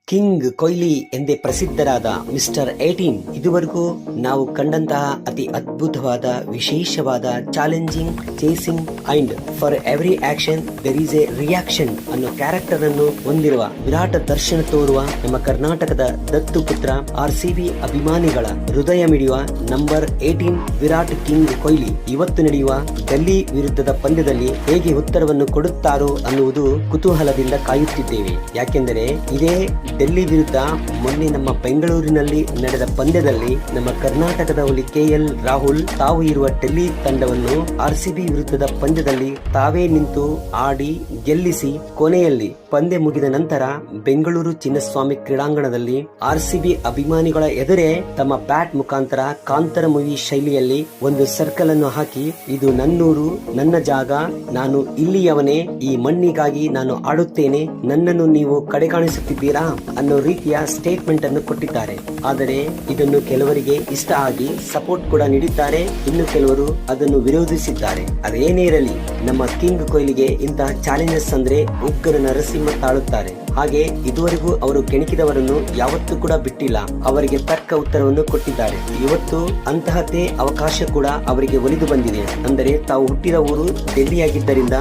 King Kohli ಎಂದೇ ಪ್ರಸಿದ್ಧರಾದ mister 18 ಇದುವರೆಗೂ ನಾವು ಕಂಡಂತಹ ಅತಿ ಅದ್ಭುತವಾದ ವಿಶೇಷವಾದ challenging chasing and for every action there is a reaction ಅನ್ನೋ ಕ್ಯಾರೆಕ್ಟರ್ ಅನ್ನು ಹೊಂದಿರುವ ವಿರಾಟ ದರ್ಶನ ತೋರುವ ನಮ್ಮ ಕರ್ನಾಟಕದ ದತ್ತು ಪುತ್ರ RCB ಅಭಿಮಾನಿಗಳ ಹೃದಯ ಮಿಡಿಯುವ ನಂಬರ್ 18 ವಿರಾಟ್ ಕಿಂಗ್ ಕೊಹ್ಲಿ ಇವತ್ತು ನಡೆಯುವ ಡೆಲ್ಲಿ ವಿರುದ್ಧದ ಪಂದ್ಯದಲ್ಲಿ ಹೇಗೆ ಉತ್ತರವನ್ನು ಕೊಡುತ್ತಾರೋ ಅನ್ನುವುದು ಕುತೂಹಲದಿಂದ ಕಾಯುತ್ತಿದ್ದೇವೆ. ಯಾಕೆಂದರೆ ಇದೇ ಡೆಲ್ಲಿ ವಿರುದ್ಧ ಮೊನ್ನೆ ನಮ್ಮ ಬೆಂಗಳೂರಿನಲ್ಲಿ ನಡೆದ ಪಂದ್ಯದಲ್ಲಿ ನಮ್ಮ ಕರ್ನಾಟಕದ ಹುಲಿ KL ರಾಹುಲ್ ತಾವು ಇರುವ ಡೆಲ್ಲಿ ತಂಡವನ್ನು RCB ವಿರುದ್ಧದ ಪಂದ್ಯದಲ್ಲಿ ತಾವೇ ನಿಂತು ಆಡಿ ಗೆಲ್ಲಿಸಿ ಕೊನೆಯಲ್ಲಿ ಪಂದ್ಯ ಮುಗಿದ ನಂತರ ಬೆಂಗಳೂರು ಚಿನ್ನಸ್ವಾಮಿ ಕ್ರೀಡಾಂಗಣದಲ್ಲಿ RCB ಅಭಿಮಾನಿಗಳ ಎದುರೇ ತಮ್ಮ ಬ್ಯಾಟ್ ಮುಖಾಂತರ ಕಾಂತರ ಮೂವಿ ಶೈಲಿಯಲ್ಲಿ ಒಂದು ಸರ್ಕಲ್ ಅನ್ನು ಹಾಕಿ, ಇದು ನನ್ನೂರು, ನನ್ನ ಜಾಗ, ನಾನು ಇಲ್ಲಿಯವನೇ, ಈ ಮಣ್ಣಿಗಾಗಿ ನಾನು ಆಡುತ್ತೇನೆ, ನನ್ನನ್ನು ನೀವು ಕಡೆಗಾಣಿಸುತ್ತಿದ್ದೀರಾ ಅನ್ನೋ ರೀತಿಯ ಸ್ಟೇಟ್ಮೆಂಟ್ ಅನ್ನು ಕೊಟ್ಟಿದ್ದಾರೆ. ಆದರೆ ಇದನ್ನು ಕೆಲವರಿಗೆ ಇಷ್ಟ ಆಗಿ ಸಪೋರ್ಟ್ ಕೂಡ ನೀಡಿದ್ದಾರೆ, ಇನ್ನು ಕೆಲವರು ಅದನ್ನು ವಿರೋಧಿಸಿದ್ದಾರೆ. ಅದೇನೇ ಇರಲಿ, ನಮ್ಮ ಕಿಂಗ್ ಕೊಹ್ಲಿಗೆ ಇಂತಹ ಚಾಲೆಂಜಸ್ ಅಂದ್ರೆ ಉಗ್ರ ನರಸಿಂಹ ತಾಳುತ್ತಾರೆ. ಹಾಗೆ ಇದುವರೆಗೂ ಅವರು ಕೆಣಕಿದವರನ್ನು ಯಾವತ್ತೂ ಕೂಡ ಬಿಟ್ಟಿಲ್ಲ, ಅವರಿಗೆ ತಕ್ಕ ಉತ್ತರವನ್ನು ಕೊಟ್ಟಿದ್ದಾರೆ. ಇವತ್ತು ಅಂತಹದ್ದೇ ಅವಕಾಶ ಕೂಡ ಅವರಿಗೆ ಒಲಿದು ಬಂದಿದೆ. ಅಂದರೆ ತಾವು ಹುಟ್ಟಿದ ಊರು ಡೆಲ್ಲಿಯಾಗಿದ್ದರಿಂದ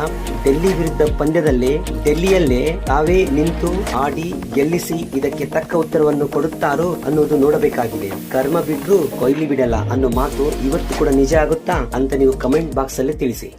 ಡೆಲ್ಲಿ ವಿರುದ್ಧ ಪಂದ್ಯದಲ್ಲೇ ಡೆಲ್ಲಿಯಲ್ಲೇ ತಾವೇ ನಿಂತು ಆಡಿ ಗೆಲ್ಲಿಸಿ ಇದಕ್ಕೆ ತಕ್ಕ ಉತ್ತರವನ್ನು ಕೊಡುತ್ತಾರೋ ಅನ್ನೋದು ನೋಡಬೇಕಾಗಿದೆ. ಕರ್ಮ ಬಿಟ್ರು ಕೊಹ್ಲಿ ಬಿಡಲ್ಲ ಅನ್ನೋ ಮಾತು ಇವತ್ತು ಕೂಡ ನಿಜ ಆಗುತ್ತಾ ಅಂತ ನೀವು ಕಮೆಂಟ್ ಬಾಕ್ಸ್ ಅಲ್ಲಿ ತಿಳಿಸಿ.